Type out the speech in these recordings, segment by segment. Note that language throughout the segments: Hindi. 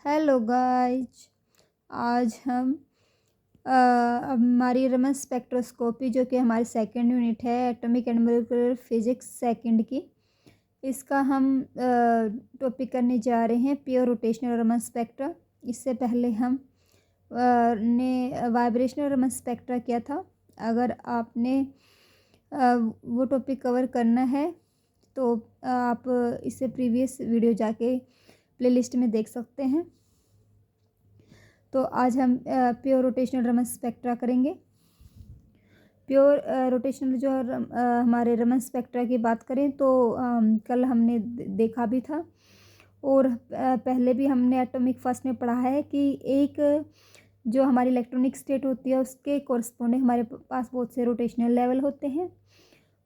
Hello guys. आज हम हमारी रमन स्पेक्ट्रोस्कोपी जो कि हमारी सेकंड यूनिट है atomic and molecular physics second की, इसका हम टॉपिक करने जा रहे हैं प्योर रोटेशनल रमन स्पेक्ट्रा। इससे पहले हम ने वाइब्रेशनल रमन स्पेक्ट्रा किया था। अगर आपने वो टॉपिक कवर करना है तो आप इससे प्रीवियस वीडियो जाके प्लेलिस्ट में देख सकते हैं। तो आज हम प्योर रोटेशनल रमन स्पेक्ट्रा करेंगे। प्योर रोटेशनल जो हमारे रमन स्पेक्ट्रा की बात करें तो कल हमने देखा भी था और पहले भी हमने एटॉमिक फर्स्ट में पढ़ा है कि एक जो हमारी इलेक्ट्रॉनिक स्टेट होती है उसके कोरस्पोंडिंग हमारे पास बहुत से रोटेशनल लेवल होते हैं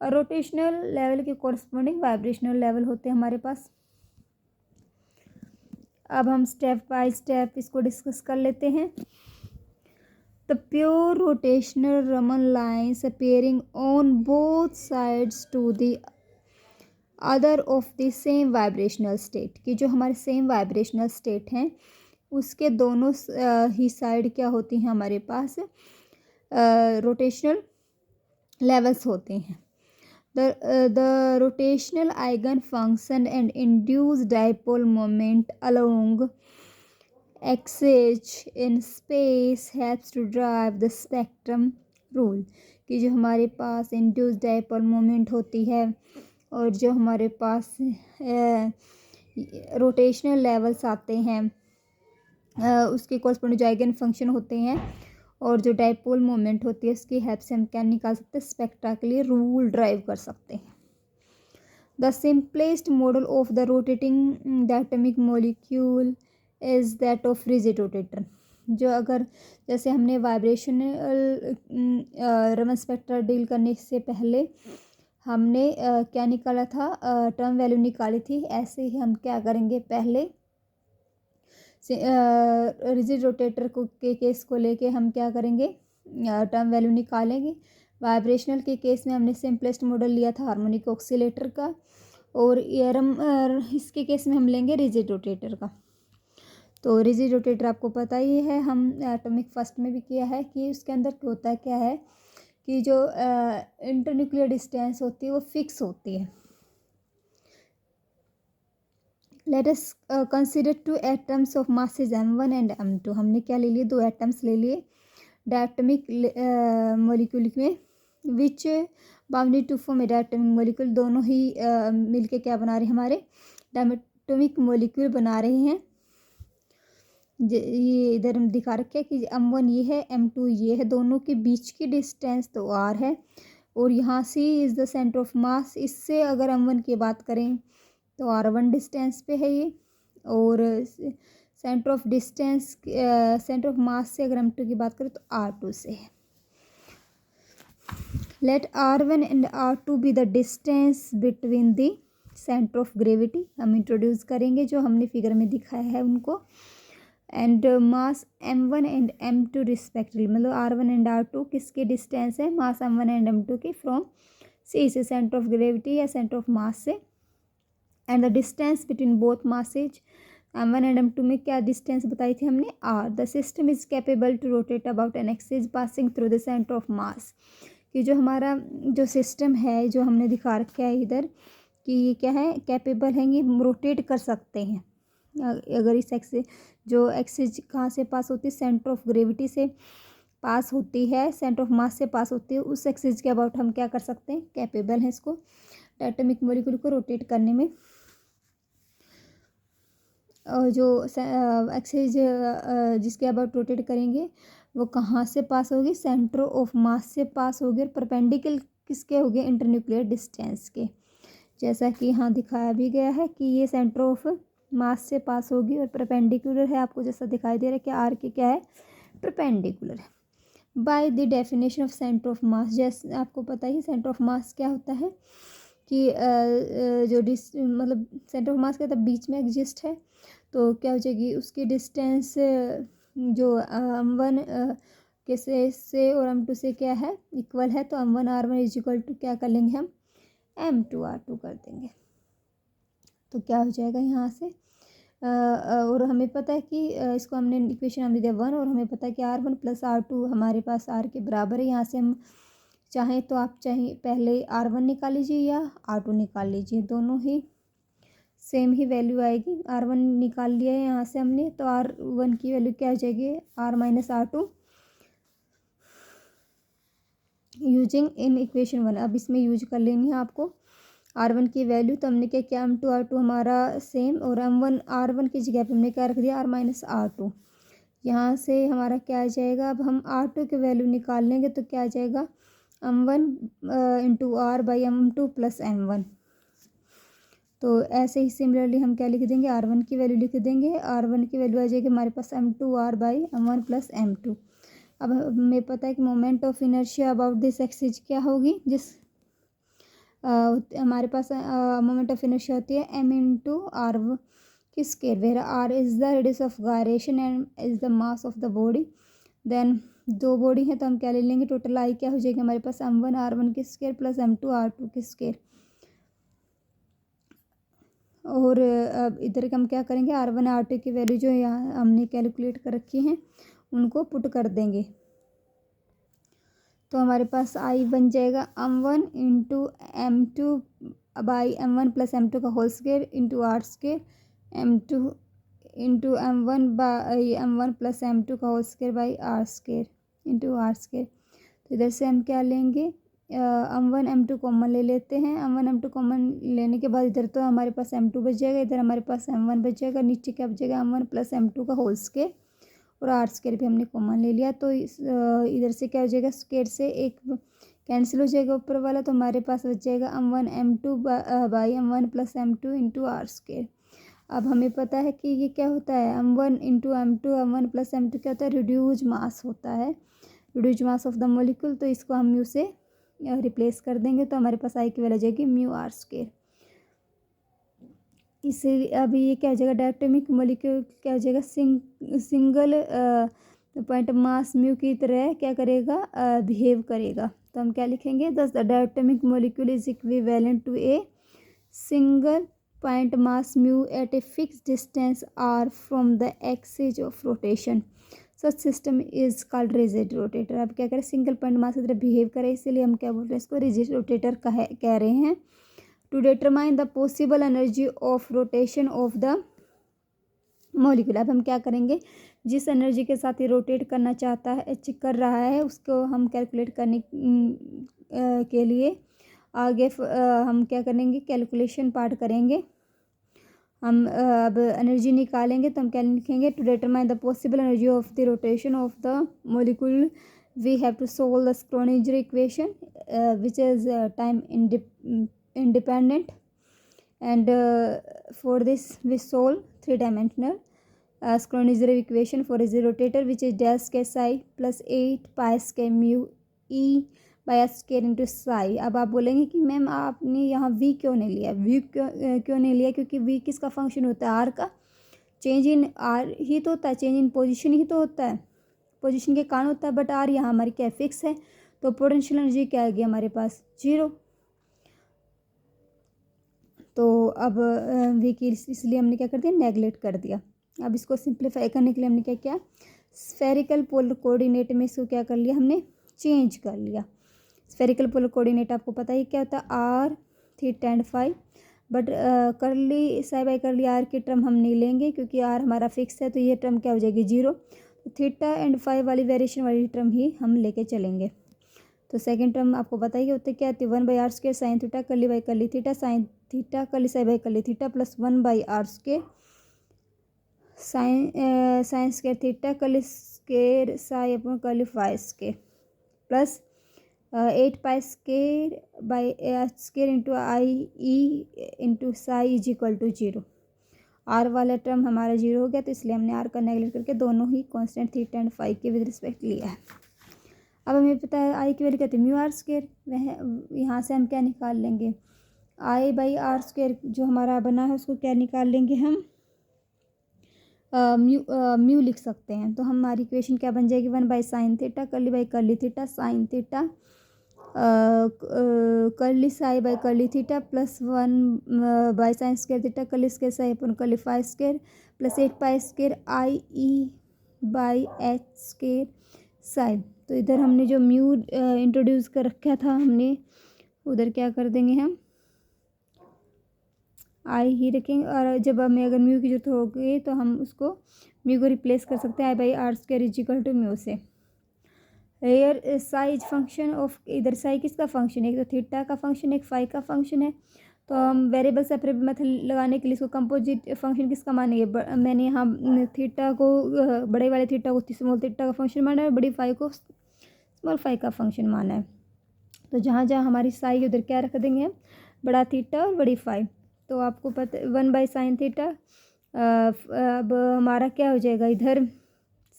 और रोटेशनल लेवल के कोरस्पोंडिंग वाइब्रेशनल लेवल होते हैं हमारे पास। अब हम स्टेप बाय स्टेप इसको डिस्कस कर लेते हैं। The pure rotational Raman lines appearing on both sides to the other of the same vibrational state की जो हमारे सेम वाइब्रेशनल स्टेट हैं उसके दोनों ही साइड क्या होती हैं हमारे पास रोटेशनल लेवल्स होते हैं। The rotational eigenfunction and induced dipole moment along axis in space helps to drive the spectrum rule कि जो हमारे पास induced dipole moment होती है और जो हमारे पास रोटेशनल लेवल्स आते हैं उसके कॉरस्पॉन्डिंग जो आइगन फंक्शन होते हैं और जो डाइपोल मोमेंट होती है उसकी हेल्प से हम क्या निकाल सकते हैं, स्पेक्ट्रा के लिए रूल ड्राइव कर सकते हैं। The simplest model of the rotating the atomic molecule is that of rigid rotator. जो अगर जैसे हमने वाइब्रेशनल रमन स्पेक्ट्रा डील करने से पहले हमने क्या निकाला था, टर्म वैल्यू निकाली थी, ऐसे ही हम क्या करेंगे, पहले रिजिड रोटेटर को के केस को लेके हम क्या करेंगे, टर्म वैल्यू निकालेंगे। वाइब्रेशनल के केस में हमने सिंपलेस्ट मॉडल लिया था हार्मोनिक ऑक्सीलेटर का और इसके केस में हम लेंगे रिजिड रोटेटर का। तो रिजिड रोटेटर आपको पता ही है, हम एटॉमिक फर्स्ट में भी किया है कि उसके अंदर होता है क्या है कि जो इंटरन्यूक्लियर डिस्टेंस होती है वो फिक्स होती है। Let us consider two atoms of masses m1 and m2। हमने क्या ले लिए, दो एटम्स ले लिए डायटोमिक मॉलिक्यूल में which bounded to form a diatomic molecule. दोनों ही मिलके क्या बना रहे हैं, हमारे डायटोमिक मॉलिक्यूल बना रहे हैं। ये इधर हम दिखा रखे हैं कि m1 ये है, m2 ये है, दोनों के बीच की डिस्टेंस तो r है और यहाँ C is the centre of मास। इससे अगर m1 की बात करें तो r1 डिस्टेंस पे है ये, और centre of distance centre of mass से अगर m2 की बात करें तो r2 से है। Let r1 and r2 be the distance between the centre of gravity. हम इंट्रोड्यूस करेंगे जो हमने फिगर में दिखाया है उनको। And mass m1 and m2 respectively, मतलब r1 एंड r2 किसके डिस्टेंस है, मास m1 एंड m2 की फ्रॉम C से, सेंटर ऑफ ग्रेविटी या सेंटर ऑफ मास से। And the distance between both masses m1 and m2 में क्या डिस्टेंस बताई थी हमने, r। The system is capable to rotate about an axis passing through the centre of mass. कि जो हमारा जो सिस्टम है जो हमने दिखा रखा है इधर कि ये क्या है, कैपेबल है, ये रोटेट कर सकते हैं। अगर इस एक्सिस, जो एक्सिस कहाँ से पास होती है, सेंटर ऑफ ग्रेविटी से पास होती है, सेंटर ऑफ मास से पास होती है, उस एक्सिस के अबाउट हम क्या कर सकते हैं, कैपेबल है इसको एटॉमिक मॉलिक्यूल को रोटेट करने में। और जो एक्सिस जिसके अबाउट रोटेट करेंगे वो कहाँ से पास होगी, सेंटर ऑफ मास से पास होगी और परपेंडिकुलर किसके होगी, इंटरन्यूक्लियर डिस्टेंस के। जैसा कि यहाँ दिखाया भी गया है कि ये सेंटर ऑफ मास से पास होगी और परपेंडिकुलर है, आपको जैसा दिखाई दे रहा है कि आर के क्या है, परपेंडिकुलर है। By the definition of centre of मास, जैसे आपको पता ही सेंटर ऑफ मास क्या होता है कि जो मतलब सेंटर ऑफ मास क्या होता है, बीच में एग्जिस्ट है, तो क्या हो जाएगी उसकी डिस्टेंस जो m1 के से और m2 से क्या है, इक्वल है, तो m1 r1 is equal to क्या कर लेंगे हम, m2 r2 कर देंगे। तो क्या हो जाएगा यहाँ से और हमें पता है कि इसको हमने इक्वेशन हमने दिया 1 और हमें पता है कि R1 प्लस R2 हमारे पास R के बराबर है। यहाँ से हम चाहें तो आप चाहें पहले R1 निकाल लीजिए या R2 निकाल लीजिए, दोनों ही सेम ही वैल्यू आएगी। R1 निकाल लिया है यहाँ से हमने, तो R1 की वैल्यू क्या आ जाएगी, R minus R2 using in equation 1। अब इसमें यूज कर लेनी है आपको R1 की वैल्यू। तो हमने क्या किया, M2 R2 हमारा सेम और M1 R1 की जगह पे हमने क्या रख दिया, R माइनस R2। यहाँ से हमारा क्या आ जाएगा, अब हम R2 की वैल्यू निकाल लेंगे तो क्या आ जाएगा, M1 into R by M2 plus M1। तो ऐसे ही सिमिलरली हम क्या लिख देंगे, R1 की वैल्यू लिख देंगे। R1 की वैल्यू आ जाएगी हमारे पास M2 R by M1 plus M2। अब हमें पता है कि moment of inertia about this axis क्या होगी, जिस हमारे पास मोमेंट ऑफ इनर्शिया होती है m इंटू आर की square, where r is the radius of gyration and is the mass of the body. Then दो बॉडी है तो हम क्या ले लेंगे, टोटल आई क्या हो जाएगी हमारे पास, m1 r1 की स्केयर प्लस m2 r2 की स्केयर। और अब इधर हम क्या करेंगे, R1 R2 की वैल्यू जो यहाँ हमने कैलकुलेट कर रखी हैं उनको पुट कर देंगे। तो हमारे पास आई बन जाएगा M1 into M2 by M1 plus M2 का whole square into r square, M2 into M1 by M1 plus M2 का whole square by r square into r square. तो इधर से हम क्या लेंगे, M1 M2 कॉमन ले लेते हैं। M1 M2 कॉमन लेने के बाद इधर तो हमारे पास M2 बच जाएगा, इधर हमारे पास M1 बच जाएगा, नीचे क्या बचेगा M1 प्लस M2 का होल स्केयर और आर स्केयर भी हमने कॉमन ले लिया। तो इधर से क्या हो जाएगा, स्केयर से एक कैंसिल हो जाएगा ऊपर वाला, तो हमारे पास बच जाएगा M1 M2 by M1 plus M2 into r square. अब हमें पता है कि ये क्या होता है, M1 into M2 M1 plus M2 क्या होता है, रिड्यूज मास होता है, reduce mass of the molecule. तो इसको हम म्यू से रिप्लेस कर देंगे तो हमारे पास आई की वैल्यू आ जाएगी म्यू आर स्केयर। इसे अभी ये क्या हो जाएगा, डायटोमिक मोलिक्यूल क्या हो जाएगा, सिंगल पॉइंट मास म्यू की तरह क्या करेगा, बिहेव करेगा। तो हम क्या लिखेंगे, the diatomic molecule is equivalent to a single point mass mu at a fix distance r from the axis of rotation, such system is called rigid rotator. अब क्या करें, सिंगल पॉइंट मास की तरह बिहेव करे, इसीलिए हम क्या बोल रहे हैं, इसको रिजिड रोटेटर कह रहे हैं। To determine the possible energy of rotation of the molecule. अब हम क्या करेंगे, जिस एनर्जी के साथ ये रोटेट करना चाहता है कर रहा है उसको हम कैलकुलेट करने के लिए आगे हम क्या करेंगे, कैलकुलेशन पार्ट करेंगे। हम अब एनर्जी निकालेंगे तो हम क्या लिखेंगे, to determine the possible energy of the rotation of the molecule we have to solve the Schrodinger equation which is time independent, and for this we solve three-dimensional Schrödinger equation for a rotator which is del square psi plus 8 pi square mu e by s square into psi। अब आप बोलेंगे कि मैम आपने यहाँ v क्यों नहीं लिया, v क्यों नहीं लिया, क्योंकि v किसका फंक्शन होता है, r का। चेंज इन r ही तो होता है, चेंज इन पोजिशन ही तो होता है, पोजिशन के कारण होता है, बट r यहाँ हमारी क्या फिक्स है। तो पोटेंशियल एनर्जी क्या आएगी हमारे पास, 0। तो अब वी की इसलिए हमने क्या कर दिया, नेगलेक्ट कर दिया। अब इसको सिंप्लीफाई करने के लिए हमने क्या किया, स्फेरिकल पोलर कोऑर्डिनेट में इसको क्या कर लिया, हमने चेंज कर लिया। स्फेरिकल पोलर कोऑर्डिनेट आपको पता ही क्या होता है, r theta and phi, but curly psi by curly r की टर्म हम नहीं लेंगे क्योंकि आर हमारा फिक्स है, तो ये टर्म क्या हो जाएगी 0। तो थीटा एंड फाई वाली वेरिएशन वाली टर्म ही हम लेके चलेंगे। तो सेकंड टर्म आपको पता ही होता है क्या, 1/r square sine theta curly by curly theta sine theta curly psi by curly theta plus 1/r square sine square theta curly square psi upon curly phi square plus 8 pi square by square into I E into psi is equal to 0। R वाला टर्म हमारा 0 हो गया, तो इसलिए हमने आर का नेगलेक्ट करके दोनों ही कांस्टेंट थीटा एंड फाई के विद रिस्पेक्ट लिया है। अब हमें पता है आई की वैल्यू कहते हैं म्यू आर स्क्वायर, वह यहाँ से हम क्या निकाल लेंगे, आई बाई आर स्क्वायर जो हमारा बना है उसको क्या निकाल लेंगे हम, म्यू लिख सकते हैं। तो हमारी इक्वेशन क्या बन जाएगी, 1 by sine theta curly by curly theta sine theta curly psi by curly theta plus 1 by sine square theta curly square psi upon curly phi square plus 8 pi square I E by H square psi. तो इधर हमने जो म्यू इंट्रोड्यूस कर रखा था हमने, उधर क्या कर देंगे हम आई ही रखेंगे, और जब हमें अगर म्यू की जरूरत होगी तो हम उसको म्यू को रिप्लेस कर सकते हैं I by R square is equal to mu से। हेयर साइज फंक्शन ऑफ, इधर साई किसका फंक्शन है, एक तो थीटा का फंक्शन है, एक फाई का फंक्शन है। तो हम वेरिएबल सेपरेबल मेथड लगाने के लिए इसको कंपोजिट फंक्शन किसका मानेंगे, मैंने यहाँ थीटा को बड़े वाले थीटा को स्मॉल थीटा का फंक्शन माना है, बड़ी फाई को स्मॉल फाई का फंक्शन माना है। तो जहाँ जहाँ हमारी साई उधर क्या रख देंगे हम, बड़ा थीटा और बड़ी फाई। तो आपको पता 1/sin थीटा, अब हमारा क्या हो जाएगा, इधर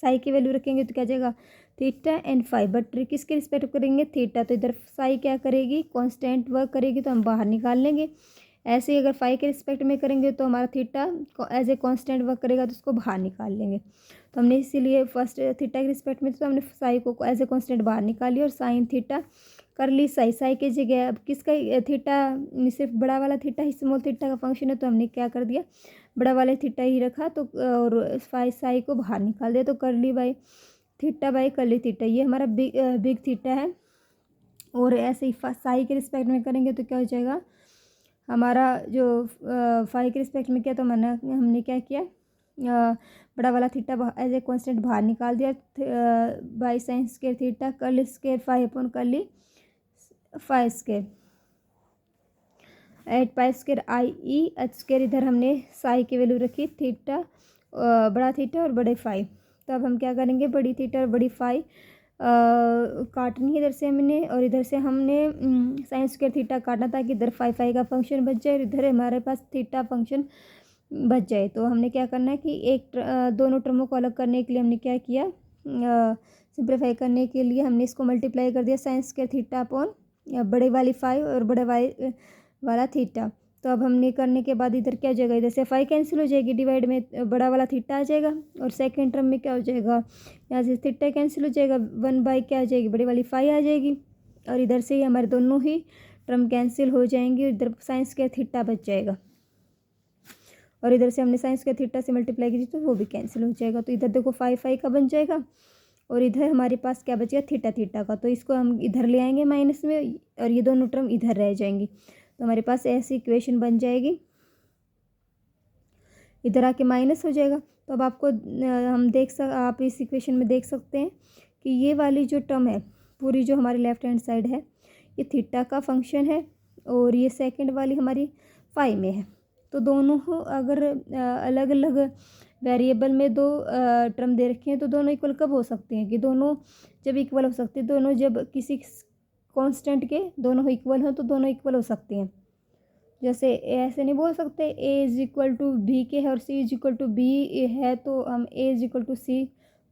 साई की वैल्यू रखेंगे तो क्या जाएगा थीटा एंड फाई, बट किसके रिस्पेक्ट करेंगे थीटा। तो इधर साई क्या करेगी, कांस्टेंट वर्क करेगी, तो हम बाहर निकाल लेंगे। ऐसे ही अगर फाई के रिस्पेक्ट में करेंगे तो हमारा theta as a constant work करेगा, तो उसको बाहर निकाल लेंगे। तो हमने इसीलिए फर्स्ट थीटा के रिस्पेक्ट में तो हमने साई को एज ए कांस्टेंट बाहर निकाली, और साइन थीटा कर ली साई। साई की जगह अब किसका थीटा, सिर्फ बड़ा वाला थीटा ही स्मॉल थीटा का फंक्शन है, तो हमने क्या कर दिया बड़ा वाला थीटा ही रखा, तो और फाई साई को बाहर निकाल दिया। तो कर ली बाई थीटा बाई कर ली थीटा, ये हमारा बिग थीटा है। और ऐसे ही साई के रिस्पेक्ट में करेंगे तो क्या हो जाएगा हमारा जो फाई के रिस्पेक्ट में किया, तो हमने क्या किया बड़ा वाला थीटा एज ए कांस्टेंट बाहर निकाल दिया, बाई साइन स्क्वायर थीटा कर ली स्क्वायर फाई अपॉन कर ली phi square 8 pi square I E H square. इधर हमने साई की वैल्यू रखी थीटा, बड़ा थीटा और बड़े फाई। तो अब हम क्या करेंगे, बड़ी थीटा और बड़ी फाई काटनी है इधर से हमने, और इधर से हमने साइन स्क्वायर थीटा काटना ताकि इधर फाई फाई का फंक्शन बच जाए और इधर हमारे पास थीटा फंक्शन बच जाए। तो हमने क्या करना है कि दोनों टर्मों को अलग करने के लिए हमने क्या किया, सिंप्लीफाई करने के लिए हमने इसको मल्टीप्लाई कर दिया साइन स्क्वायर थीटा अपॉन बड़े वाली फाई और बड़े वाला थीटा। तो अब हमने करने के बाद इधर क्या हो जाएगा, इधर से फाई कैंसिल हो जाएगी, डिवाइड में बड़ा वाला थीटा आ जाएगा, और सेकंड टर्म में क्या हो जाएगा यहाँ से थीटा कैंसिल हो जाएगा, 1 बाई क्या आ जाएगी बड़ी वाली फाई आ जाएगी, और इधर से ही हमारे दोनों ही टर्म कैंसिल हो जाएंगे, और इधर साइंस के थीटा बच जाएगा, और इधर से हमने साइंस के थीटा से मल्टीप्लाई की तो वो भी कैंसिल हो जाएगा। तो इधर देखो फाई फाई का बन जाएगा, और इधर हमारे पास क्या बचेगा थीटा थीटा का, तो इसको हम इधर ले आएंगे माइनस में, और ये दोनों टर्म इधर रह जाएंगी। तो हमारे पास ऐसी इक्वेशन बन जाएगी, इधर आके माइनस हो जाएगा। तो अब आपको आप इस इक्वेशन में देख सकते हैं कि ये वाली जो टर्म है पूरी जो हमारी लेफ्ट हैंड साइड है ये थीटा का फंक्शन है, और ये सेकंड वाली हमारी फाई में है। तो दोनों अगर अलग अलग वेरिएबल में दो टर्म दे रखे हैं तो दोनों इक्वल कब हो सकते हैं, कि दोनों जब इक्वल हो सकते हैं, दोनों जब किसी कांस्टेंट के दोनों इक्वल हो तो दोनों इक्वल हो सकते हैं। जैसे ऐसे नहीं बोल सकते ए इज इक्वल टू बी के है और सी इज इक्वल टू बी है तो हम ए इज इक्वल टू सी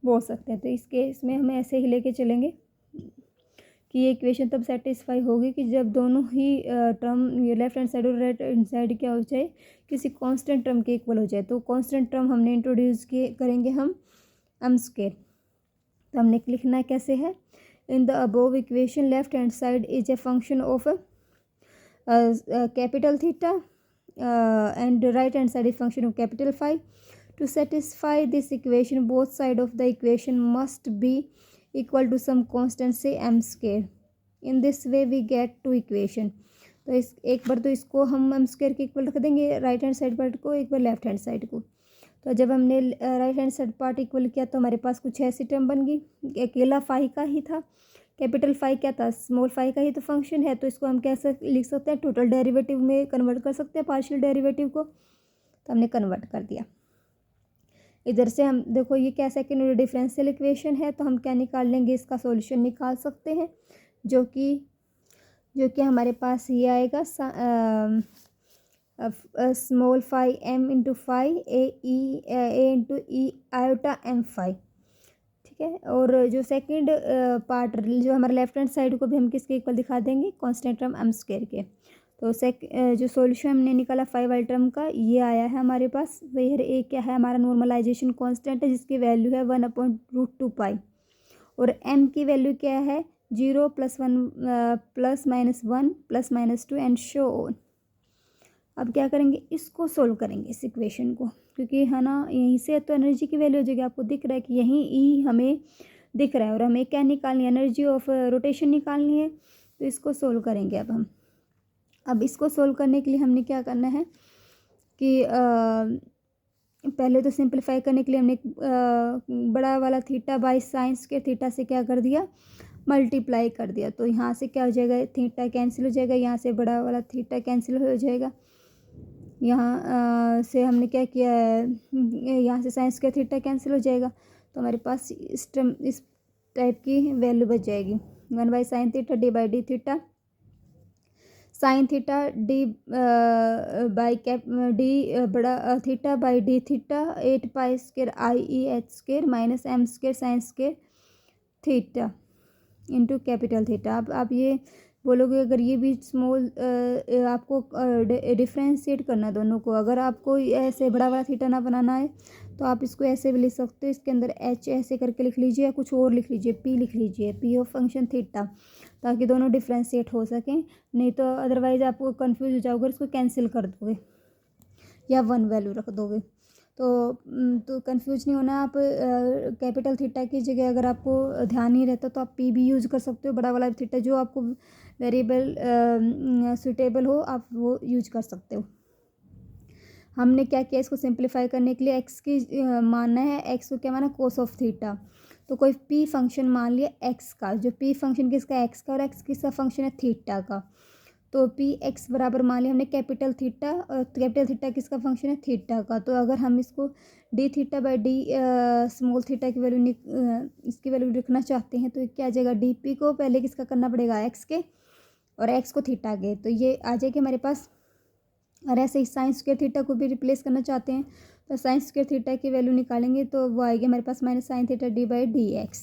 बोल सकते हैं। तो इस केस में हमें ऐसे ही लेके चलेंगे कि ये इक्वेशन तब सेटिस्फाई होगी कि जब दोनों ही टर्म ये लेफ्ट हैंड साइड और राइट हैंड साइड क्या हो जाए किसी कांस्टेंट टर्म के इक्वल हो जाए। तो कांस्टेंट टर्म हमने इंट्रोड्यूस किए करेंगे हम एम स्क्वायर। तो हमने लिखना कैसे है, in the above equation left hand side is a function of capital theta and right hand side is function of capital phi. To satisfy this equation both side of the equation must be equal to some constant say m square. In this way we get two equation. तो इस एक बार तो इसको हम m स्क्वायर के इक्वल रख देंगे राइट हैंड साइड पार्ट को, एक बार लेफ्ट हैंड साइड को। तो जब हमने right hand side part equal किया तो हमारे पास कुछ ऐसी टर्म बन गई, अकेला फाई का ही था, कैपिटल फाई क्या था स्मॉल फाई का ही तो फंक्शन है। तो इसको हम कैसे लिख सकते हैं, टोटल डेरिवेटिव में कन्वर्ट कर सकते हैं पार्शियल डेरिवेटिव को। तो हमने कन्वर्ट कर दिया। इधर से हम देखो ये क्या सेकंड ऑर्डर डिफरेंशियल इक्वेशन है, तो हम क्या निकाल लेंगे, इसका सॉल्यूशन निकाल सकते हैं जो कि हमारे पास ये आएगा small phi M into phi A into E iota M phi, ठीक है। और जो सेकंड पार्ट जो हमारे लेफ्ट हैंड साइड को भी हम किसके इक्वल दिखा देंगे, कांस्टेंट टर्म एम स्क्वायर के। तो जो सॉल्यूशन हमने निकाला फाई वाले टर्म का ये आया है हमारे पास। वेयर ए क्या है हमारा नॉर्मलाइजेशन कांस्टेंट है जिसकी वैल्यू है 1/√2 पाई, और एम की वैल्यू क्या है 0 + 1 ± 1 ± 2 एंड शो ऑन। अब क्या करेंगे, इसको सोल्व करेंगे इस इक्वेशन को। क्योंकि है ना, यहीं से तो एनर्जी की वैल्यू हो जाएगी। आपको दिख रहा है कि यहीं ई हमें दिख रहा है और हमें क्या निकालनी है, एनर्जी ऑफ रोटेशन निकालनी है। तो इसको सोल्व करेंगे अब हम। अब इसको सोल्व करने के लिए हमने क्या करना है कि पहले तो सिंपलीफाई करने के लिए हमने बड़ा वाला थीटा बाई साइंस के थीटा से क्या कर दिया, मल्टीप्लाई कर दिया। तो यहाँ से क्या हो जाएगा, थीटा कैंसिल हो जाएगा, यहाँ से बड़ा वाला थीटा कैंसिल हो जाएगा। यहाँ से हमने क्या किया है, यहाँ से साइंस का थीटा कैंसिल हो जाएगा। तो हमारे पास इस टाइप की वैल्यू बच जाएगी, 1/sin theta D by D theta sine theta D by cap D बड़ा theta by D theta 8π² IEH² minus m² sine square theta into capital theta. अब आप ये बोलोगे अगर ये भी स्मॉल आपको डिफ्रेंशिएट करना दोनों को, अगर आपको ऐसे बड़ा वाला थीटा ना बनाना है तो आप इसको ऐसे भी लिख सकते हो, इसके अंदर h ऐसे करके लिख लीजिए या कुछ और लिख लीजिए, p लिख लीजिए, p ऑफ फंक्शन थीटा, ताकि दोनों डिफ्रेंशिएट हो सकें। नहीं तो अदरवाइज आपको कंफ्यूज हो जाओगे, इसको कैंसिल कर दोगे या 1 वैल्यू रख दोगे। तो कंफ्यूज नहीं होना। आप कैपिटल थीटा की जगह अगर आपको ध्यान नहीं रहता तो आप पी भी यूज़ कर सकते हो, बड़ा वाला थीटा जो आपको वेरिएबल सुटेबल हो आप वो यूज कर सकते हो। हमने क्या किया, इसको सिंप्लीफाई करने के लिए एक्स की मानना है, एक्स को क्या माना, कोस ऑफ थीटा। तो कोई पी फंक्शन मान लिया एक्स का, जो पी फंक्शन किसका, एक्स का, और एक्स किसका फंक्शन है, थीटा का। तो पी एक्स बराबर मान लिया हमने कैपिटल थीटा, और कैपिटल थीटा किसका फंक्शन है, थीटा का। तो अगर हम इसको D theta by D small theta की वैल्यू इसकी वैल्यू लिखना चाहते हैं तो क्या आ जाएगा, डी पी को पहले किसका करना पड़ेगा, एक्स के, और एक्स को थीटा के, तो ये आ जाएगी हमारे पास। और ऐसे ही साइन स्क्वायर थीटा को भी रिप्लेस करना चाहते हैं तो साइन स्क्वायर थीटा की वैल्यू निकालेंगे तो वो आएगी हमारे पास minus sine theta D by D X.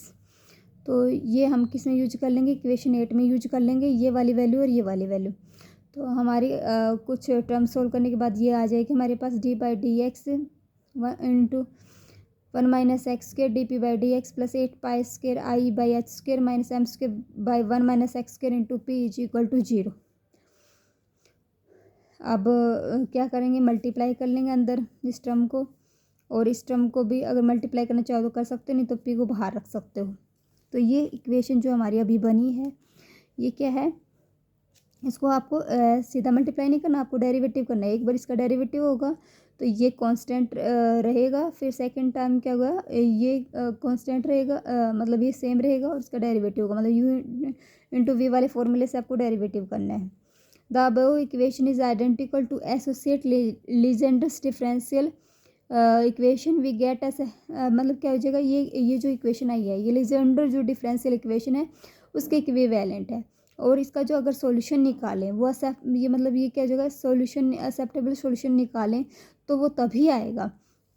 तो ये हम किस में यूज कर लेंगे, इक्वेशन 8 में यूज कर लेंगे, ये वाली वैल्यू और ये वाली वैल्यू। तो हमारी कुछ टर्म सोल्व करने के बाद ये आ जाएगी हमारे पास D by D X into 1 minus x² D P by D X plus 8π² I/h² minus m² by 1 minus x² into P is equal to 0। अब क्या करेंगे, मल्टीप्लाई कर लेंगे अंदर इस टर्म को, और इस टर्म को भी अगर मल्टीप्लाई करना चाहो तो कर सकते हो, नहीं तो पी को बाहर रख सकते हो। तो ये इक्वेशन जो हमारी अभी बनी है ये क्या है, इसको आपको सीधा मल्टीप्लाई नहीं करना, आपको डेरिवेटिव करना है। एक बार इसका डेरिवेटिव होगा तो ये कांस्टेंट रहेगा, फिर सेकंड टाइम क्या होगा, ये कांस्टेंट रहेगा, मतलब ये सेम रहेगा, और इसका डेरिवेटिव होगा, मतलब यू इंटू वी वाले फॉर्मूले से आपको डेरिवेटिव करना है। The above equation is identical to associate Legendre's differential equation we get as, मतलब क्या हो जाएगा, ये जो इक्वेशन आई है ये लीजेंडर जो डिफरेंशियल इक्वेशन है उसके इक्विवेलेंट है। और इसका जो अगर सॉल्यूशन निकालें वो ये मतलब ये क्या हो जाएगा, सॉल्यूशन एक्सेप्टेबल सॉल्यूशन निकालें तो वो तभी आएगा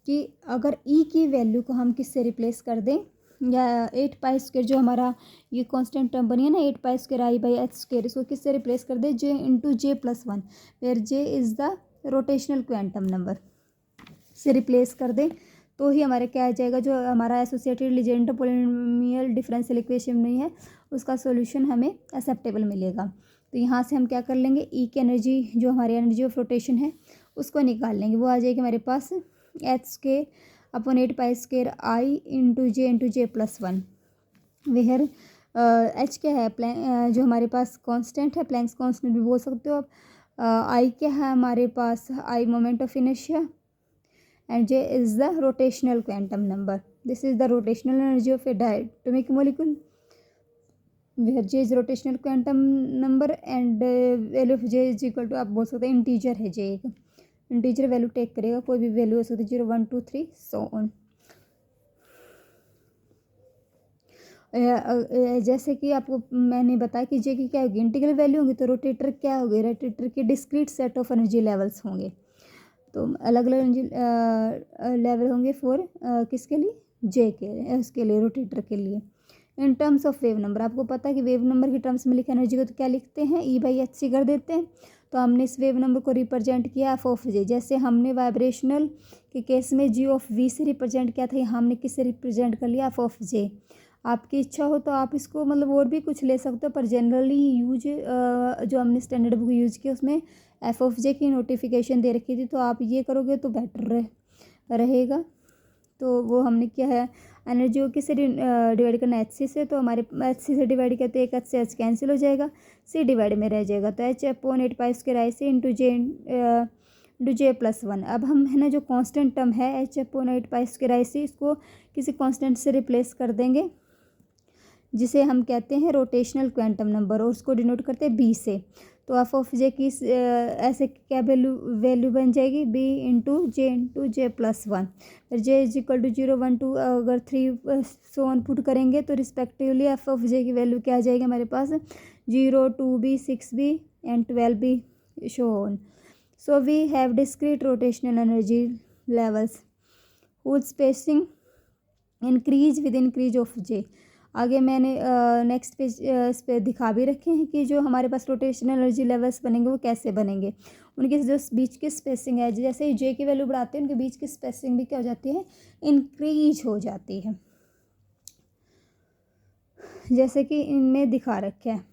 कि अगर ई की वैल्यू को हम किससे रिप्लेस कर दें, या 8π² जो हमारा ये कांस्टेंट टर्म बनी है ना 8π² I/h², इसको किससे रिप्लेस कर दें, J into J plus 1, where J is the rotational quantum number से रिप्लेस कर दें तो ही हमारे क्या आ जाएगा, जो हमारा associated Legender polynomial differential equation नहीं है उसका सॉल्यूशन हमें एक्सेप्टेबल मिलेगा। तो यहाँ से हम क्या कर लेंगे, ई की एनर्जी जो हमारी एनर्जी ऑफ रोटेशन है उसको निकाल लेंगे, वो आ जाएगी हमारे पास h² upon 8π² I into J plus 1, where H क्या है, जो हमारे पास कांस्टेंट है, प्लैंक्स कांस्टेंट भी बोल सकते हो आप। आई क्या है हमारे पास, I moment of inertia, and J is the rotational quantum number. This is the rotational energy of a diatomic molecule, where J is rotational quantum number and value of J is equal to, आप बोल सकते हैं इंटीजर है J, एक इंटीजर वैल्यू टेक करेगा, कोई भी वैल्यू हो सकती है 0 1 2 3 सो ऑन। जैसे कि आपको मैंने बताया कि J की क्या होगी, इंटीग्रल वैल्यू होगी, तो रोटेटर क्या होगी, रोटेटर के discrete set of energy levels होंगे, तो अलग अलग एनर्जी लेवल होंगे फॉर किसके लिए, जे के, उसके लिए रोटेटर के लिए। In terms of wave number, आपको पता है कि वेव नंबर की टर्म्स में लिखे एनर्जी को तो क्या लिखते हैं, E/h कर देते हैं। तो हमने इस वेव नंबर को रिप्रेजेंट किया एफ ऑफ जे, जैसे हमने वाइब्रेशनल के केस में जी ऑफ वी से रिप्रेजेंट किया था, हमने किससे रिप्रेजेंट कर लिया, एफ ऑफ जे। आपकी इच्छा हो तो आप इसको मतलब और भी कुछ ले सकते हो, पर जनरली यूज जो हमने स्टैंडर्ड बुक यूज़ की उसमें एफ ऑफ जे की नोटिफिकेशन दे रखी थी, तो आप ये करोगे तो बेटर रहेगा। तो वो हमने क्या है, एनर्जी को किससे डिवाइड करना, एच सी से। तो हमारे एच सी से डिवाइड करते एक एच से एच कैंसिल हो जाएगा, सी डिवाइड में रह जाएगा। तो H upon 8 पाई² into J plus 1। अब हम है ना जो कांस्टेंट टर्म है एच अपॉन 8 पाई², इसको किसी कांस्टेंट से रिप्लेस कर देंगे, जिसे हम कहते हैं रोटेशनल क्वांटम नंबर, और उसको डिनोट करते हैं बी से। तो एफ ऑफ जे की ऐसे क्या वैल्यू बन जाएगी, बी इंटू जे प्लस 1। फिर जे इज इक्वल टू 0 1 2 अगर 3 सो ऑन पुट करेंगे तो रिस्पेक्टिवली एफ ऑफ जे की वैल्यू क्या आ जाएगी हमारे पास, 0 2b 6b and 12b so on. So we have discrete rotational energy levels whose spacing increase with increase of J. आगे मैंने नेक्स्ट पेज इस पे दिखा भी रखे हैं कि जो हमारे पास रोटेशनल एनर्जी लेवल्स बनेंगे वो कैसे बनेंगे। उनके जो बीच की स्पेसिंग है, जैसे ही जे की वैल्यू बढ़ाते हैं उनके बीच की स्पेसिंग भी क्या हो जाती है, इंक्रीज हो जाती है, जैसे कि इनमें दिखा रखे हैं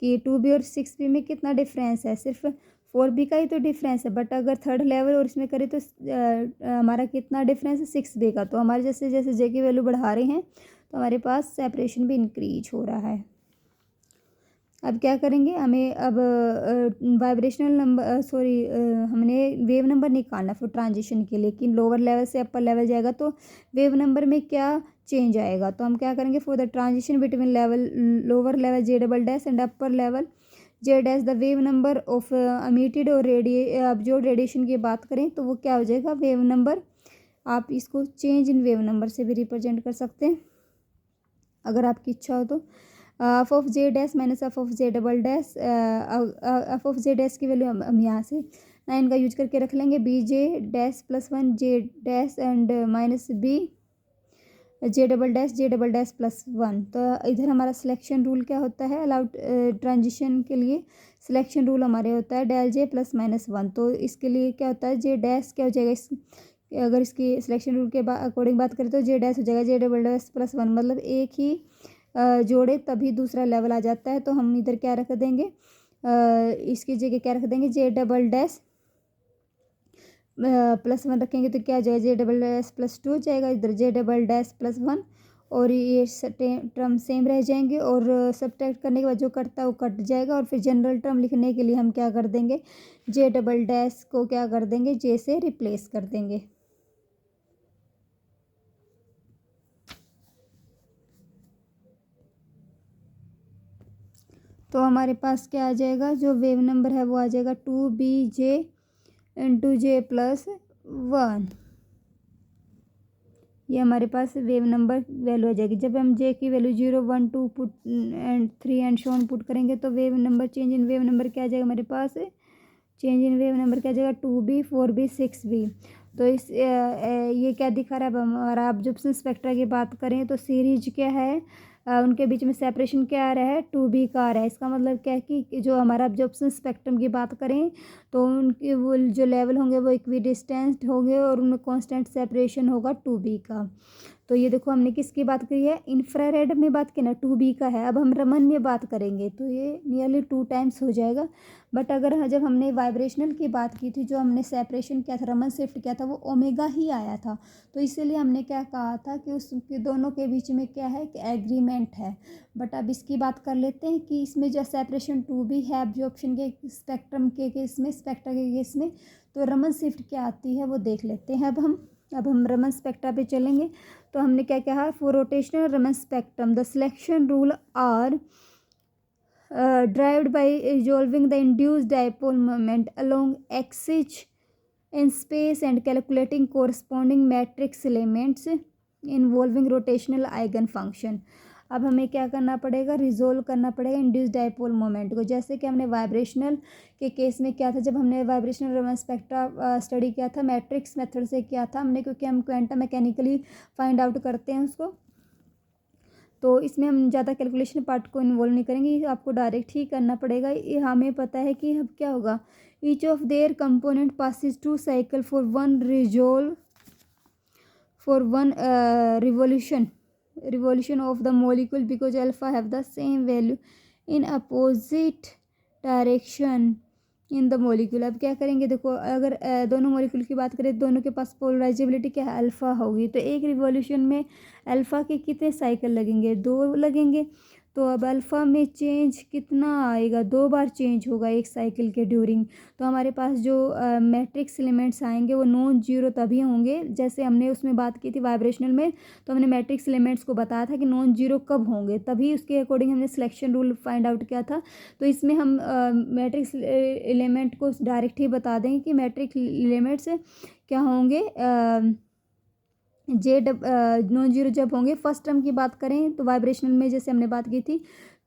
कि 2b और 6b में कितना डिफरेंस है, सिर्फ 4b का ही तो डिफरेंस है। बट अगर थर्ड लेवल और इसमें करें तो हमारा कितना डिफरेंस है, 6b का। तो हमारे जैसे जैसे जे की वैल्यू बढ़ा रहे हैं तो हमारे पास सेपरेशन भी इंक्रीज हो रहा है। अब क्या करेंगे, हमें अब वाइब्रेशनल नंबर हमने वेव नंबर निकालना फिर ट्रांजिशन के लिए, कि लोअर लेवल से अपर लेवल जाएगा तो वेव नंबर में क्या चेंज आएगा। तो हम क्या करेंगे, for the transition between level lower level J double dash and upper level J dash the wave number of emitted और अब्जॉर्ब्ड रेडिएशन की बात करें तो वो क्या हो जाएगा, वेव नंबर। आप इसको चेंज इन वेव नंबर से भी रिप्रेजेंट कर सकते हैं अगर आपकी इच्छा हो तो। F of j dash minus f of j double dash, f of j dash की वैल्यू हम यहाँ से 9 का यूज करके रख लेंगे, b j dash plus 1 j dash and minus b j double dash plus 1। तो इधर हमारा सिलेक्शन रूल क्या होता है, अलाउड ट्रांजिशन के लिए सिलेक्शन रूल हमारे होता है डेल जे प्लस माइनस 1। तो इसके लिए क्या होता है, जे डैश क्या हो जाएगा, अगर इसकी सिलेक्शन रूल के अकॉर्डिंग बात करें तो जे डैश हो जाएगा जे डबल डैश प्लस 1, मतलब एक ही जोड़े तभी दूसरा लेवल आ जाता है। तो हम इधर क्या रख देंगे, इसकी जगह क्या रख देंगे, जे डबल डैश प्लस 1 रखेंगे तो क्या हो जाएगा, जे डबल डैश प्लस 2 हो जाएगा। इधर जे डबल डैश प्लस 1 और ये टर्म सेम रह जाएंगे, और सब्ट्रैक्ट करने के बाद जो कटता है वो कट जाएगा। और फिर जनरल टर्म लिखने के लिए हम क्या कर देंगे, जे डबल डैश को क्या कर देंगे, जे से रिप्लेस कर देंगे। तो हमारे पास क्या आ जाएगा, जो वेव नंबर है वो आ जाएगा 2bj इंटू जे प्लस 1। ये हमारे पास वेव नंबर वैल्यू आ जाएगी। जब हम जे की value 0 1 2 put and 3 and show on put करेंगे तो wave number change in wave number क्या आ जाएगा हमारे पास, चेंज इन वेव नंबर क्या आ जाएगा, 2b 4b 6b। तो इस ये क्या दिखा रहा है, अब हमारा ऑब्जर्वेशन स्पेक्ट्रा की बात करें तो सीरीज क्या है, उनके बीच में सेपरेशन क्या आ रहा है, 2b का आ रहा है। इसका मतलब क्या है कि जो हमारा ऑब्जर्वेशन स्पेक्ट्रम की बात करें तो उनके वो जो लेवल होंगे वो इक्विडिस्टेंस होंगे और उनमें कांस्टेंट सेपरेशन होगा 2b का। तो ये देखो हमने किसकी बात करी है, इंफ्रारेड में बात की ना, 2b का है। अब हम रमन में बात करेंगे तो ये नियरली 2 टाइम्स हो जाएगा। बट अगर जब हमने वाइब्रेशनल की बात की थी, जो हमने सेपरेशन किया था, रमन शिफ्ट किया था, वो ओमेगा ही आया था। तो इसीलिए हमने क्या कहा था कि उसके दोनों के बीच में क्या है कि एग्रीमेंट है। बट अब इसकी बात कर लेते हैं कि इसमें जो सेपरेशन 2b है एब्जॉर्प्शन के स्पेक्ट्रम के केस में, स्पेक्ट्रा के केस में, तो रमन शिफ्ट क्या आती है वो देख लेते हैं। अब हम रमन स्पेक्ट्रा पे चलेंगे। तो हमने क्या कहा, for rotational Raman spectrum the selection rule are derived by resolving the induced dipole moment along axis in space and calculating corresponding matrix elements involving rotational eigen function। अब हमें क्या करना पड़ेगा, रिजोल्व करना पड़ेगा इंड्यूस्ड डाइपोल मोमेंट को। जैसे कि हमने वाइब्रेशनल के केस में क्या था, जब हमने वाइब्रेशनल रमन स्पेक्ट्रा स्टडी किया था मैट्रिक्स मेथड से किया था हमने, क्योंकि हम क्वांटम मैकेनिकली फाइंड आउट करते हैं उसको। तो इसमें हम ज़्यादा कैलकुलेशन पार्ट को इन्वॉल्व नहीं करेंगे, ये आपको डायरेक्ट ही करना पड़ेगा। ये हमें पता है कि अब क्या होगा, each of their component passes 2 cycle for one revolution of the molecule because alpha have the same value in opposite direction in the molecule. अब क्या करेंगे, देखो अगर दोनों मॉलिक्यूल की बात करें, दोनों के पास पोलराइजेबिलिटी क्या है, अल्फ़ा होगी। तो एक रिवॉल्यूशन में अल्फ़ा के कितने साइकिल लगेंगे, 2 लगेंगे। तो अब अल्फ़ा में चेंज कितना आएगा, 2 बार चेंज होगा एक साइकिल के ड्यूरिंग। तो हमारे पास जो मैट्रिक्स एलिमेंट्स आएंगे वो नॉन जीरो तभी होंगे, जैसे हमने उसमें बात की थी वाइब्रेशनल में, तो हमने मैट्रिक्स एलिमेंट्स को बताया था कि नॉन जीरो कब होंगे, तभी उसके अकॉर्डिंग हमने सिलेक्शन रूल फाइंड आउट किया था। तो इसमें हम मैट्रिक्स एलिमेंट को डायरेक्ट ही बता देंगे कि मैट्रिक्स एलिमेंट्स क्या होंगे, नॉन जीरो जब होंगे। फर्स्ट टर्म की बात करें तो वाइब्रेशनल में जैसे हमने बात की थी,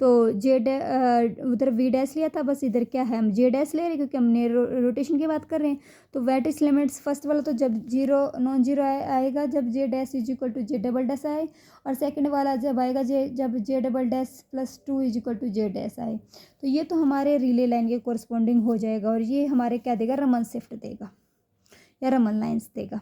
तो उधर वी डैश लिया था, बस इधर क्या है हम जे डैश ले रहे हैं क्योंकि हमने रोटेशन की बात कर रहे हैं। तो मैट्रिक्स एलिमेंट्स फर्स्ट वाला तो जब जीरो नॉन जीरो आएगा जब J dash is equal to J double dash आए, और सेकंड वाला जब आएगा जब J double dash plus 2 is equal to J dash आए। तो ये तो हमारे रिले लाइन के कोरस्पॉन्डिंग हो जाएगा, और ये हमारे क्या देगा, रमन शिफ्ट देगा या रमन लाइन्स देगा।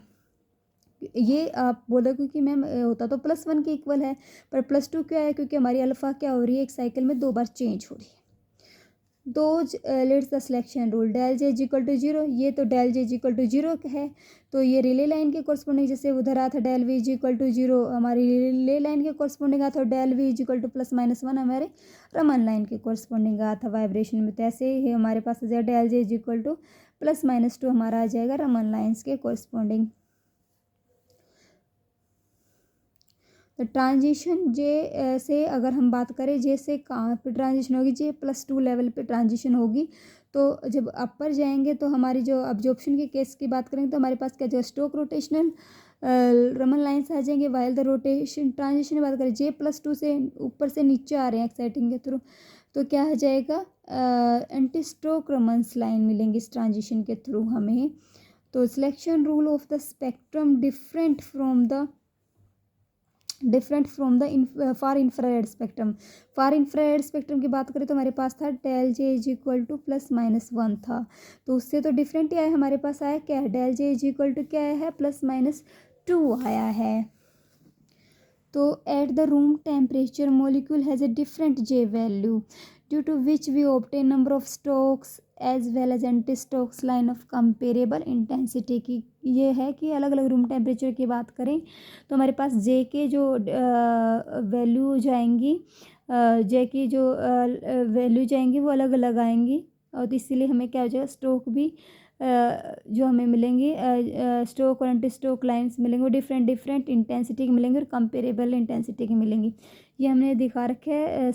ये आप बोलो क्योंकि मैम होता तो +1 के इक्वल है, पर +2 क्या है, क्योंकि हमारी अल्फ़ा क्या हो रही है, एक साइकिल में 2 बार चेंज हो रही है। Let's the selection rule, del j is equal to 0, ये तो del j is equal to 0 है, तो ये रिले लाइन के कोरस्पॉन्डिंग, जैसे उधर आता del v is equal to 0, हमारी रिले लाइन के कोरस्पॉन्डिंग आता del v is equal to +-1 हमारे रमन लाइन के कोरस्पॉन्डिंग आता वाइब्रेशन में। तो ऐसे ही हमारे पास आ जाएगा del j is equal to +-2 हमारा आ जाएगा रमन लाइन्स के कोरस्पॉन्डिंग। तो ट्रांजिशन जे से अगर हम बात करें, जे से कहाँ पे ट्रांजिशन होगी, जे +2 लेवल पे ट्रांजिशन होगी। तो जब अपर जाएंगे तो हमारी जो अब्जॉर्प्शन के केस की बात करेंगे तो हमारे पास क्या जो स्टोक रोटेशनल रमन लाइन्स आ जाएंगे। वाइल द रोटेशन ट्रांजिशन की बात करें, जे +2 से ऊपर से नीचे आ रहे हैं एक्साइटिंग के थ्रू, तो क्या आ जाएगा, एंटी स्टोक रमन्स लाइन मिलेंगी इस ट्रांजिशन के थ्रू हमें। तो selection rule of the spectrum different from the far infrared spectrum. Far infrared spectrum की बात करें तो हमारे पास था del j is equal to +-1 था, तो उससे तो डिफरेंट ही आया, हमारे पास आया क्या है, del j is equal to क्या है, +-2 आया है। तो at the room temperature molecule has a different j value due to which we obtain number of Stokes as well as anti Stokes line of comparable intensity की। ये है कि अलग अलग रूम टेम्परेचर की बात करें तो हमारे पास जे के जो वैल्यू जाएंगी, जे की जो वैल्यू जाएंगी वो अलग अलग आएंगी, और तो इसीलिए हमें क्या हो जाएगा, स्टोक भी जो हमें मिलेंगी, स्टोक और एंटी स्टोक लाइन्स मिलेंगे वो डिफरेंट इंटेंसिटी की मिलेंगी और कंपेरेबल इंटेंसिटी की मिलेंगी। ये हमने दिखा रखे है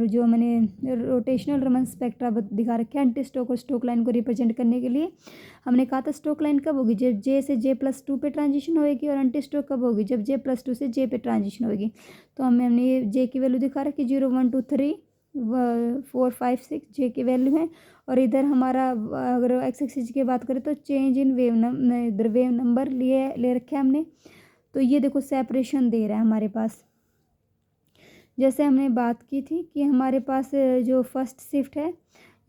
जो मैंने रोटेशनल रमन स्पेक्ट्रा दिखा रखे हैं एंटी स्टोक और स्टोक लाइन को रिप्रेजेंट करने के लिए। हमने कहा था स्टोक लाइन कब होगी, जब जे से J+2 पे ट्रांजिशन होगी, और एंटी स्टोक कब होगी, जब J+2 से J पे ट्रांजिशन होगी। तो हमने ये जे की वैल्यू दिखा रखी, 0 1 2 3 4 5 6 जे की वैल्यू है। और इधर हमारा अगर एक्स एक्सिस की बात करें तो चेंज इन वेव नंबर ले रखे हैं हमने। तो ये देखो सेपरेशन दे रहा है हमारे पास, जैसे हमने बात की थी कि हमारे पास जो फर्स्ट शिफ्ट है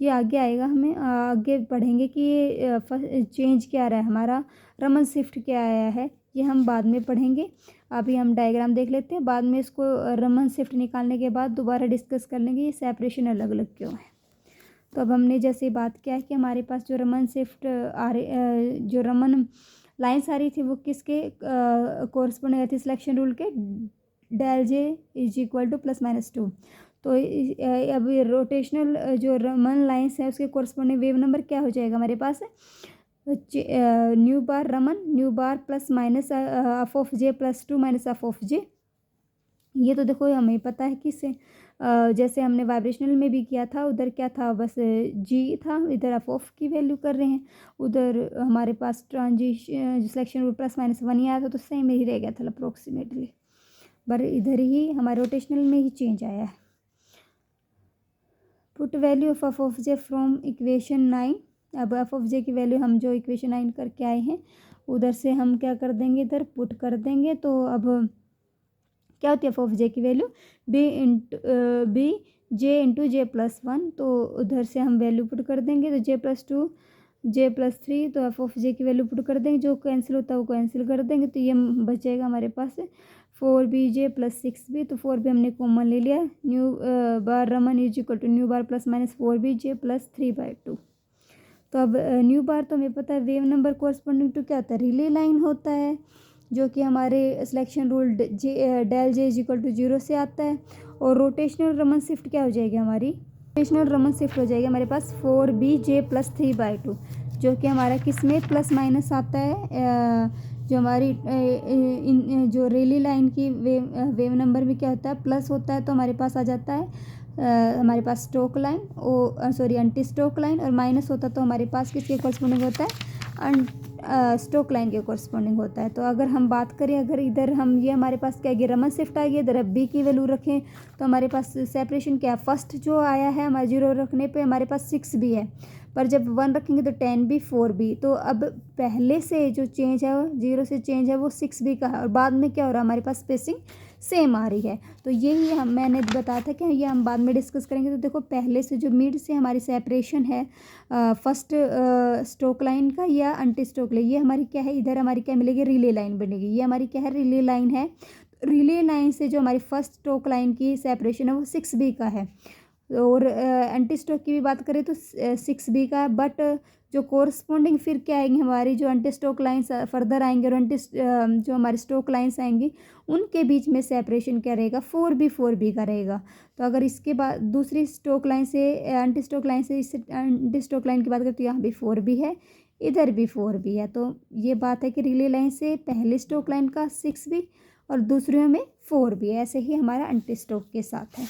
ये आगे आएगा, हमें आगे पढ़ेंगे कि ये चेंज क्या आ रहा है, हमारा रमन शिफ्ट क्या आया है, ये हम बाद में पढ़ेंगे। अभी हम डायग्राम देख लेते हैं, बाद में इसको रमन शिफ्ट निकालने के बाद दोबारा डिस्कस कर लेंगे ये सेपरेशन अलग अलग क्यों है। तो अब हमने जैसे बात किया है कि हमारे पास जो रमन शिफ्ट जो रमन लाइन्स आ रही थी वो किसके कोरस्पॉन्डिंग थी, सिलेक्शन रूल के del j is equal to +-2। तो अब रोटेशनल जो रमन लाइन्स है उसके कोरस्पॉन्डिंग वेव नंबर क्या हो जाएगा हमारे पास, न्यू बार रमन न्यू बार +-F(j+2 -F(j)। ये तो देखो हमें पता है कि से जैसे हमने वाइब्रेशनल में भी किया था, उधर क्या था, बस जी था, इधर F की वैल्यू कर रहे हैं, उधर हमारे पास ट्रांजिशन सिलेक्शन रूल +-1 ही आया था, तो सेम ही रह गया था अप्रोक्सीमेटली, पर इधर ही हमारे रोटेशनल में ही चेंज आया है। Put value of F(j) from equation 9। अब F(j) की वैल्यू हम जो इक्वेशन 9 करके आए हैं उधर से हम क्या कर देंगे, इधर पुट कर देंगे। तो अब क्या होती है F(j) की value, B J into J+1, तो उधर से हम वैल्यू पुट कर देंगे, तो J+2 J+3, तो F(j) की वैल्यू पुट कर देंगे, जो कैंसिल होता है वो कैंसिल कर देंगे, तो ये बचेगा हमारे पास 4bj + 6b। तो 4b हमने कॉमन ले लिया, nu bar Raman is equal to nu bar +-4bj + 3/2। तो अब न्यू बार तो हमें पता है वेव नंबर कोरस्पॉन्डिंग टू क्या होता है, रिले लाइन होता है, जो कि हमारे selection rule del j is equal to 0 से आता है। और रोटेशनल रमन शिफ्ट क्या हो जाएगी हमारी, रोटेशनल रमन शिफ्ट हो जाएगी हमारे पास 4bj + 3/2, जो कि हमारा किस में प्लस माइनस आता है, जो हमारी जो रेली लाइन की वेव नंबर में क्या होता है, प्लस होता है, तो हमारे पास आ जाता है हमारे पास Stokes line anti Stokes line, और माइनस होता तो हमारे पास किसके कॉरस्पॉन्डिंग होता है, स्टोक लाइन के कॉरस्पॉन्डिंग होता है। तो अगर हम बात करें, अगर इधर हम ये हमारे पास क्या गया, रमन शिफ्ट आ गया, इधर अब बी की वैल्यू रखें तो हमारे पास सेपरेशन क्या है, फर्स्ट जो आया है हमारे 0 रखने पे हमारे पास 6 भी है, पर जब 1 रखेंगे तो 10 भी 4 भी, तो अब पहले से जो चेंज है 0 से चेंज है वो 6 भी का है, और बाद में क्या हो रहा है हमारे पास स्पेसिंग सेम आ रही है। तो यही मैंने बताया था कि ये हम बाद में डिस्कस करेंगे। तो देखो पहले से जो मिड से हमारी सेपरेशन है फर्स्ट स्टोक लाइन का या एंटी स्टोक लाइन, ये हमारी क्या है, इधर हमारी क्या मिलेगी, रिले लाइन बनेगी, ये हमारी क्या है, रिले लाइन है। रिले लाइन से जो हमारी फर्स्ट स्टोक लाइन की सेपरेशन है वो 6 बी का है, और एंटी स्टोक की भी बात करें तो 6 बी का है, बट जो कोरस्पॉन्डिंग फिर क्या आएंगी हमारी, जो एंटी स्टोक लाइन्स फर्दर आएंगे और जो हमारी स्टोक लाइन्स आएंगी उनके बीच में सेपरेशन क्या रहेगा, 4b का रहेगा। तो अगर इसके बाद दूसरी स्टोक लाइन से एंटी स्टोक लाइन से इस एंटी स्टोक लाइन की बात करें तो यहाँ भी 4b है, इधर भी 4b है। तो ये बात है कि रिले लाइन से पहली स्टोक लाइन का 6b और दूसरे में 4b, ऐसे ही हमारा एंटी स्टोक के साथ है।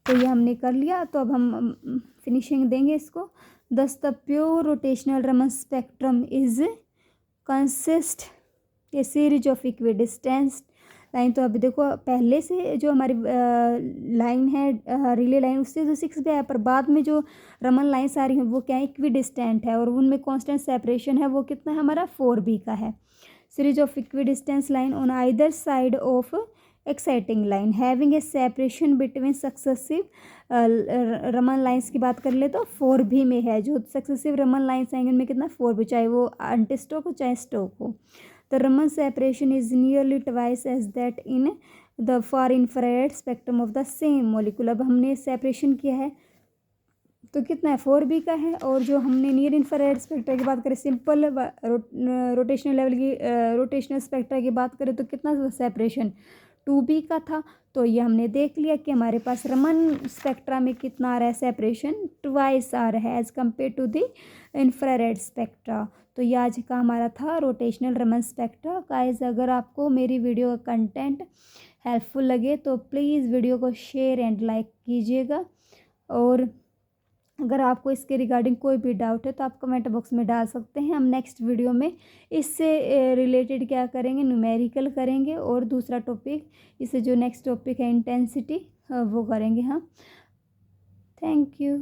तो ये हमने कर लिया, तो अब हम फिनिशिंग देंगे इसको। दस the pure rotational Raman spectrum is consist A series of equidistance line. तो अभी देखो पहले से जो हमारी लाइन है रिले लाइन उससे जो 6 पे है, पर बाद में जो रमन लाइन्स आ रही हैं वो क्या है, इक्विडिस्टेंट है, और उनमें कांस्टेंट सेपरेशन है, वो कितना है हमारा 4b का है। Series of equidistance line on either side of exciting line having a separation between successive Raman lines की बात कर ले तो 4b में है, जो सक्सेसिव रमन लाइंस आएंगे उनमें कितना 4b, चाहे वो एंटी स्टोक हो चाहे स्टोक हो। The Raman separation is nearly twice as that in the far infrared spectrum of the same molecule. अब हमने सेपरेशन किया है तो कितना है 4b का है, और जो हमने नियर इंफ्रारेड स्पेक्ट्रा की बात करें, सिंपल रोटेशनल लेवल की रोटेशनल स्पेक्ट्रा की बात करें तो कितना सेपरेशन 2b का था। तो ये हमने देख लिया कि हमारे पास रमन स्पेक्ट्रा में कितना आ रहा है सेपरेशन, ट्वाइस आ रहा है as compare to the infrared spectra. तो ये आज का हमारा था रोटेशनल रमन स्पेक्ट्रा। गाइस अगर आपको मेरी वीडियो का कंटेंट हेल्पफुल लगे तो प्लीज़ वीडियो को शेयर एंड लाइक कीजिएगा, और अगर आपको इसके रिगार्डिंग कोई भी डाउट है तो आप कमेंट बॉक्स में डाल सकते हैं। हम नेक्स्ट वीडियो में इससे रिलेटेड क्या करेंगे, न्यूमेरिकल करेंगे, और दूसरा टॉपिक इससे जो नेक्स्ट टॉपिक है इंटेंसिटी वो करेंगे हम। Thank you.